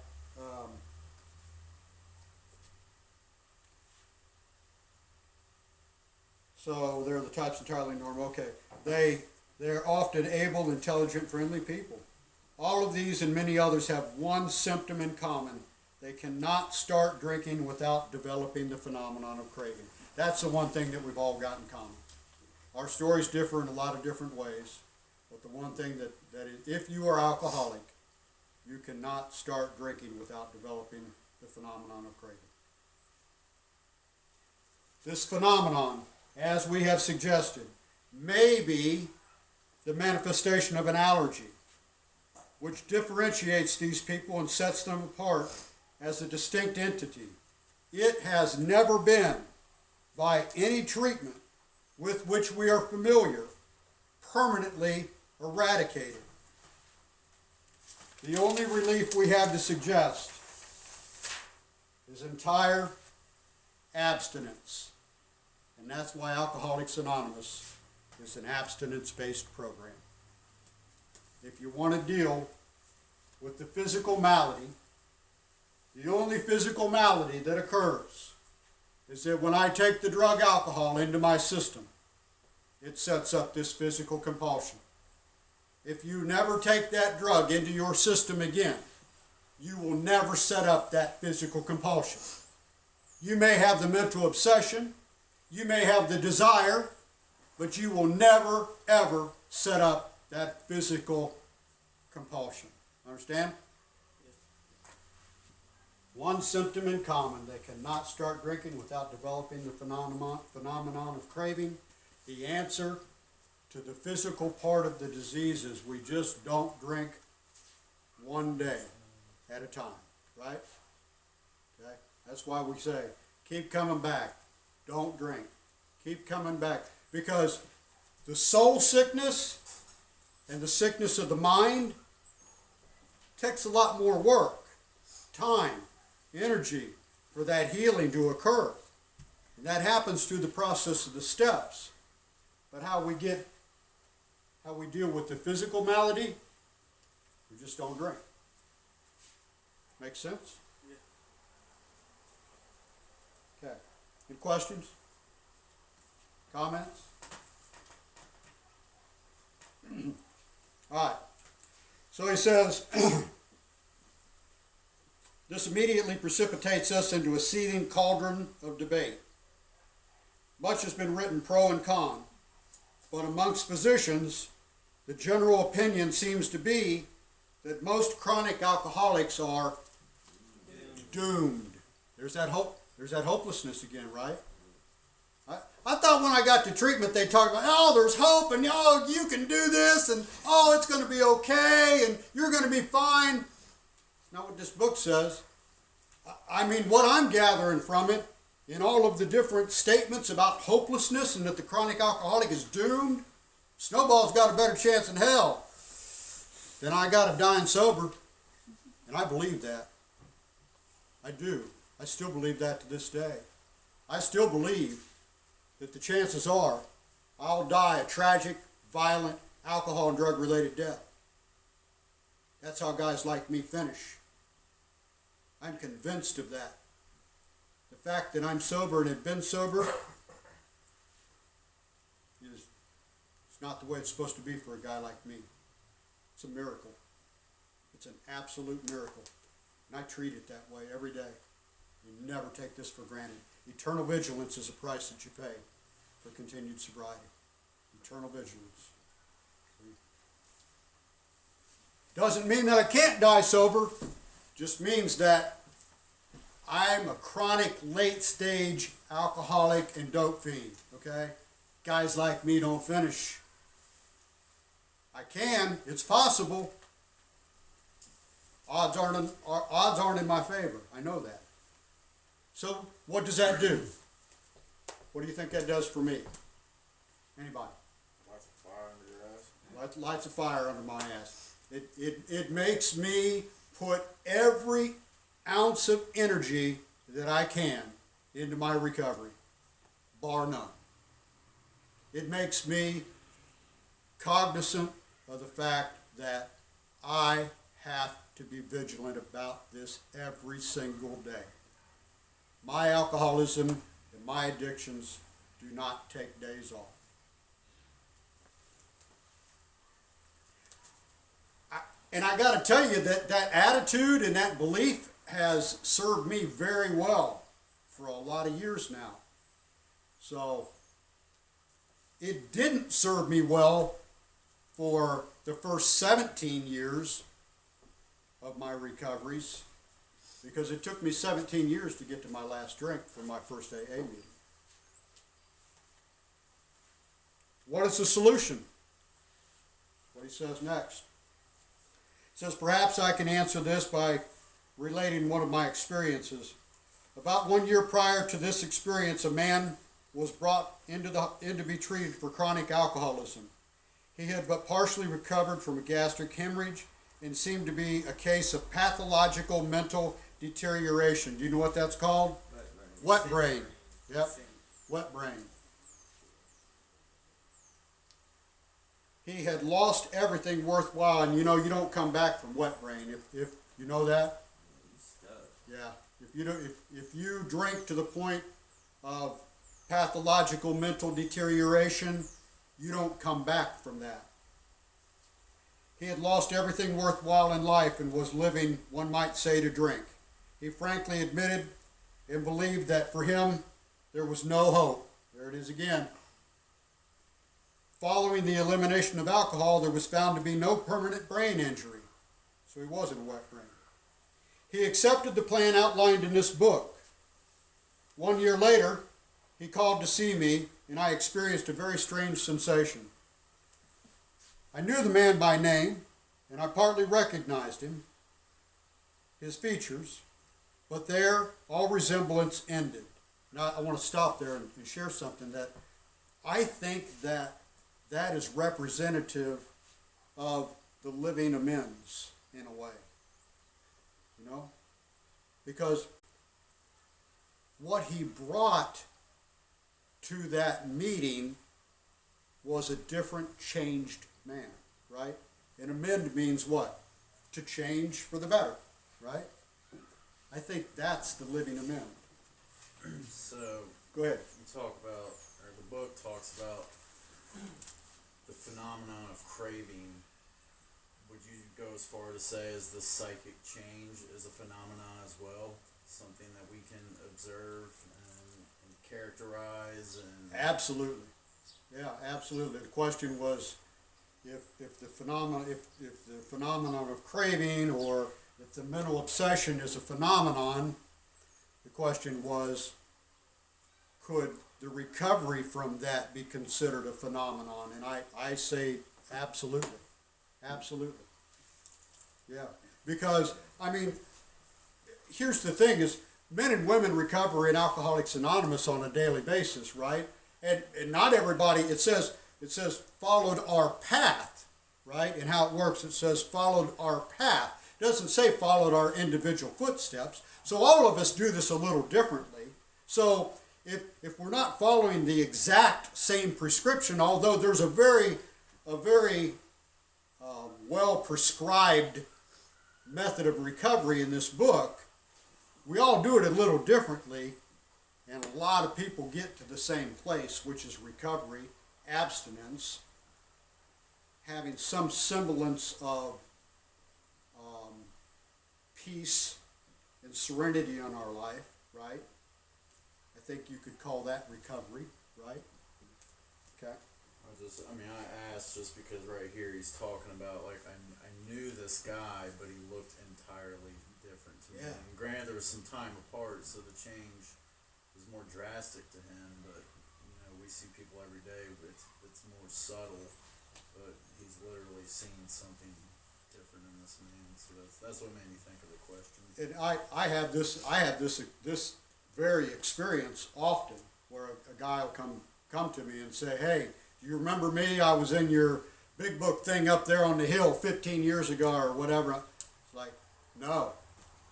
So they're the types entirely normal. Okay. They're often able, intelligent, friendly people. All of these and many others have one symptom in common. They cannot start drinking without developing the phenomenon of craving. That's the one thing that we've all got in common. Our stories differ in a lot of different ways, but the one thing that is, if you are alcoholic, you cannot start drinking without developing the phenomenon of craving. This phenomenon, as we have suggested, may be the manifestation of an allergy, which differentiates these people and sets them apart as a distinct entity. It has never been, by any treatment with which we are familiar, permanently eradicated. The only relief we have to suggest is entire abstinence. And that's why Alcoholics Anonymous is an abstinence-based program. If you want to deal with the physical malady, the only physical malady that occurs is that when I take the drug alcohol into my system, it sets up this physical compulsion. If you never take that drug into your system again, you will never set up that physical compulsion. You may have the mental obsession, you may have the desire, but you will never, ever set up that physical compulsion. Understand? One symptom in common: they cannot start drinking without developing the phenomenon of craving. The answer to the physical part of the disease is we just don't drink one day at a time, right? Okay? That's why we say, keep coming back. Don't drink. Keep coming back. Because the soul sickness and the sickness of the mind takes a lot more work, time, energy for that healing to occur. And that happens through the process of the steps. But how we deal with the physical malady, we just don't drink. Make sense? Okay. Any questions? Comments? All right. So he says, this immediately precipitates us into a seething cauldron of debate. Much has been written pro and con, but amongst physicians, the general opinion seems to be that most chronic alcoholics are doomed. There's that hope. There's that hopelessness again, right? I thought when I got to treatment, they talked about, oh, there's hope, and oh, you can do this, and oh, it's going to be okay, and you're going to be fine. That's not what this book says. I mean, what I'm gathering from it, in all of the different statements about hopelessness and that the chronic alcoholic is doomed, Snowball's got a better chance in hell than I got of dying sober. And I believe that. I do. I still believe that to this day. I still believe that the chances are I'll die a tragic, violent, alcohol and drug-related death. That's how guys like me finish. I'm convinced of that. The fact that I'm sober and have been sober is not the way it's supposed to be for a guy like me. It's a miracle. It's an absolute miracle. And I treat it that way every day. You never take this for granted. Eternal vigilance is a price that you pay for continued sobriety. Eternal vigilance. Doesn't mean that I can't die sober. Just means that I'm a chronic late-stage alcoholic and dope fiend, okay? Guys like me don't finish. I can. It's possible. Odds aren't in my favor. I know that. So what does that do? What do you think that does for me? Anybody? Lights a fire under your ass. Lights a fire under my ass. It makes me put every ounce of energy that I can into my recovery, bar none. It makes me cognizant of the fact that I have to be vigilant about this every single day. My alcoholism and my addictions do not take days off. And I got to tell you that that attitude and that belief has served me very well for a lot of years now. So it didn't serve me well for the first 17 years of my recoveries, because it took me 17 years to get to my last drink for my first AA meeting. What is the solution? What he says next. He says, perhaps I can answer this by relating one of my experiences. About 1 year prior to this experience, a man was brought in to be treated for chronic alcoholism. He had but partially recovered from a gastric hemorrhage and seemed to be a case of pathological mental deterioration. Do you know what that's called? Wet brain. Yep, wet brain. He had lost everything worthwhile, and you know you don't come back from wet brain. If you know that, yeah. If you drink to the point of pathological mental deterioration, you don't come back from that. He had lost everything worthwhile in life and was living, one might say, to drink. He frankly admitted and believed that for him there was no hope. There it is again. Following the elimination of alcohol, there was found to be no permanent brain injury. So he wasn't a wet brain. He accepted the plan outlined in this book. 1 year later, he called to see me, and I experienced a very strange sensation. I knew the man by name, and I partly recognized him, his features, but there all resemblance ended. Now I want to stop there and share something that I think that is representative of the living amends in a way. You know? Because what he brought to that meeting was a different, changed man, right? And amend means what? To change for the better, right? I think that's the living amend. So, Go ahead. you talk about, or the book talks about the phenomenon of craving. Would you go as far to say as the psychic change is a phenomenon as well? Something that we can observe and characterize and... Absolutely. Yeah, absolutely. The question was if the phenomenon of craving, or if the mental obsession is a phenomenon, the question was, could the recovery from that be considered a phenomenon? And I say absolutely. Absolutely. Yeah. Because, I mean, here's the thing is, men and women recover in Alcoholics Anonymous on a daily basis, right? And not everybody, it says followed our path, right? And how it works, it says followed our path. It doesn't say followed our individual footsteps. So all of us do this a little differently. So if we're not following the exact same prescription, although there's a very well prescribed method of recovery in this book, we all do it a little differently, and a lot of people get to the same place, which is recovery, abstinence, having some semblance of peace and serenity in our life, right? I think you could call that recovery, right? Okay. I asked just because right here he's talking about, like, I knew this guy, but he looked entirely different to me. Yeah. And granted, there was some time apart, so the change was more drastic to him, but, you know, we see people every day, but it's more subtle, but he's literally seen something different in this man, so that's what made me think of the question. And I have this very experience often, where a guy will come to me and say, hey, do you remember me? I was in your big book thing up there on the hill 15 years ago or whatever. It's like, no,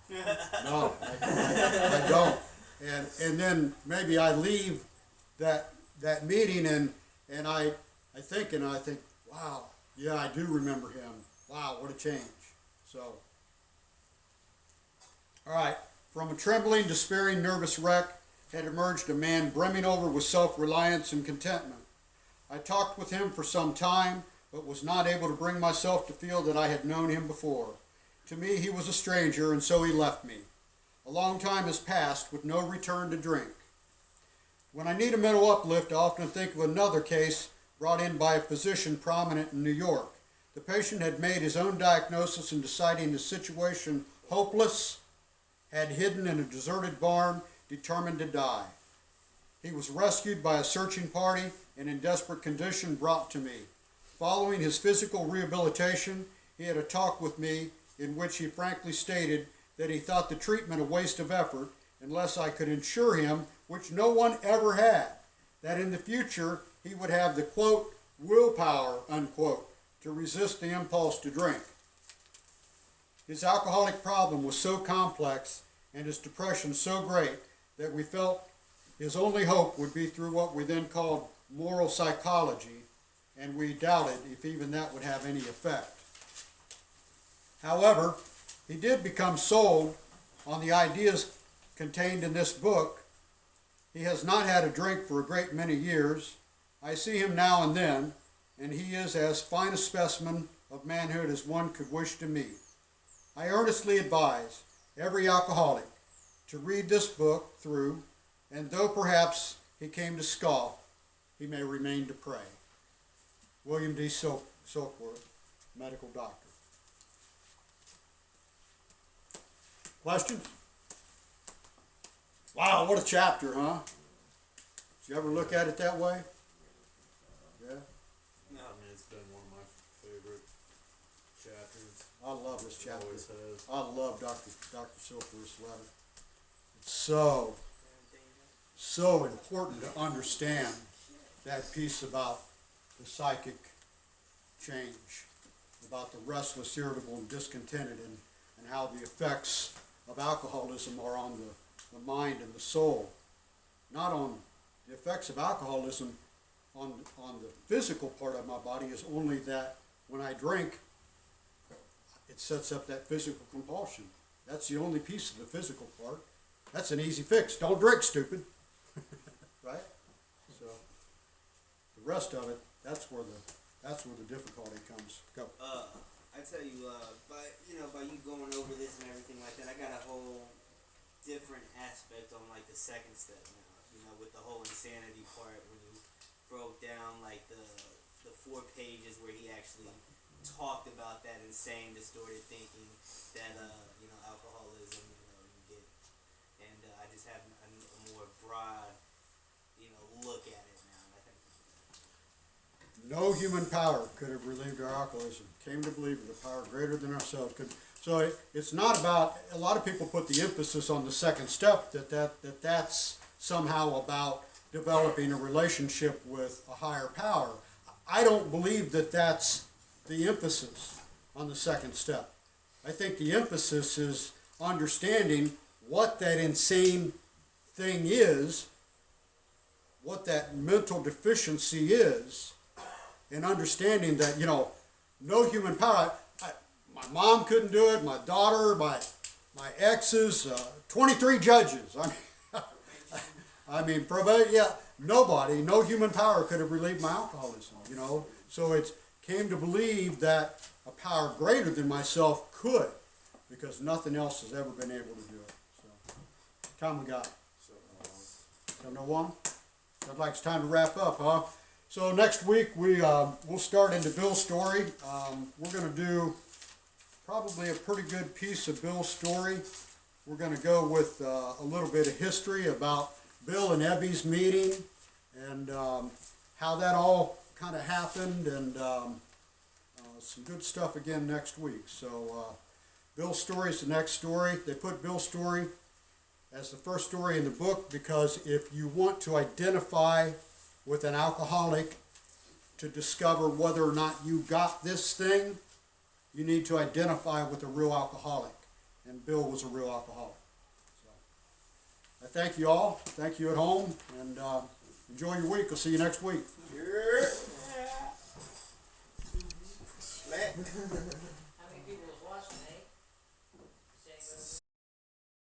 I don't. And then maybe I leave that meeting and I think, wow, yeah, I do remember him. Wow, what a change. So, all right, from a trembling, despairing, nervous wreck had emerged a man brimming over with self-reliance and contentment. I talked with him for some time, but was not able to bring myself to feel that I had known him before. To me, he was a stranger, and so he left me. A long time has passed with no return to drink. When I need a mental uplift, I often think of another case brought in by a physician prominent in New York. The patient had made his own diagnosis and deciding the situation hopeless, had hidden in a deserted barn, determined to die. He was rescued by a searching party and in desperate condition brought to me. Following his physical rehabilitation, he had a talk with me in which he frankly stated that he thought the treatment a waste of effort unless I could ensure him, which no one ever had, that in the future he would have the, quote, willpower, unquote, to resist the impulse to drink. His alcoholic problem was so complex and his depression so great that we felt his only hope would be through what we then called moral psychology, and we doubted if even that would have any effect. However, he did become sold on the ideas contained in this book. He has not had a drink for a great many years. I see him now and then, and he is as fine a specimen of manhood as one could wish to meet. I earnestly advise every alcoholic to read this book through, and though perhaps he came to scoff, he may remain to pray. William D. Silkworth, medical doctor. Questions? Wow, what a chapter, huh? Did you ever look at it that way? Yeah? I mean, it's been one of my favorite chapters. I love this chapter. Always has. I love Dr. Silkworth's letter. It's so important to understand that piece about the psychic change, about the restless, irritable, and discontented, and how the effects of alcoholism are on the mind and the soul. Not on the effects of alcoholism on the physical part of my body is only that when I drink, it sets up that physical compulsion. That's the only piece of the physical part. That's an easy fix. Don't drink, stupid. Right? So the rest of it, that's where the difficulty comes. Go. I tell you, by you going over this and everything like that, I got a whole different aspect on like the second step now. You know, with the whole insanity part when you broke down like the 4 pages where he actually talked about that insane, distorted thinking that alcoholism, you get, and I just have a more broad, look at it now. And I think No human power could have relieved our alcoholism. Came to believe that a power greater than ourselves could. So it's not about, a lot of people put the emphasis on the second step, that's somehow about developing a relationship with a higher power. I don't believe that that's the emphasis on the second step. I think the emphasis is understanding what that insane thing is, what that mental deficiency is, and understanding that, no human power. My mom couldn't do it, my daughter, my exes, 23 judges. Probate, yeah, nobody, no human power could have relieved my alcoholism, So it came to believe that a power greater than myself could, because nothing else has ever been able to do it. So, time we got? 7:01? Sounds like it's time to wrap up, huh? So next week we'll start into Bill's story. We're going to do probably a pretty good piece of Bill's story. We're going to go with a little bit of history about Bill and Ebby's meeting and how that all kind of happened, and some good stuff again next week. So Bill's story is the next story. They put Bill's story as the first story in the book because if you want to identify with an alcoholic to discover whether or not you got this thing, you need to identify with a real alcoholic. And Bill was a real alcoholic. So I thank you all. Thank you at home. And enjoy your week. I'll see you next week. Yeah.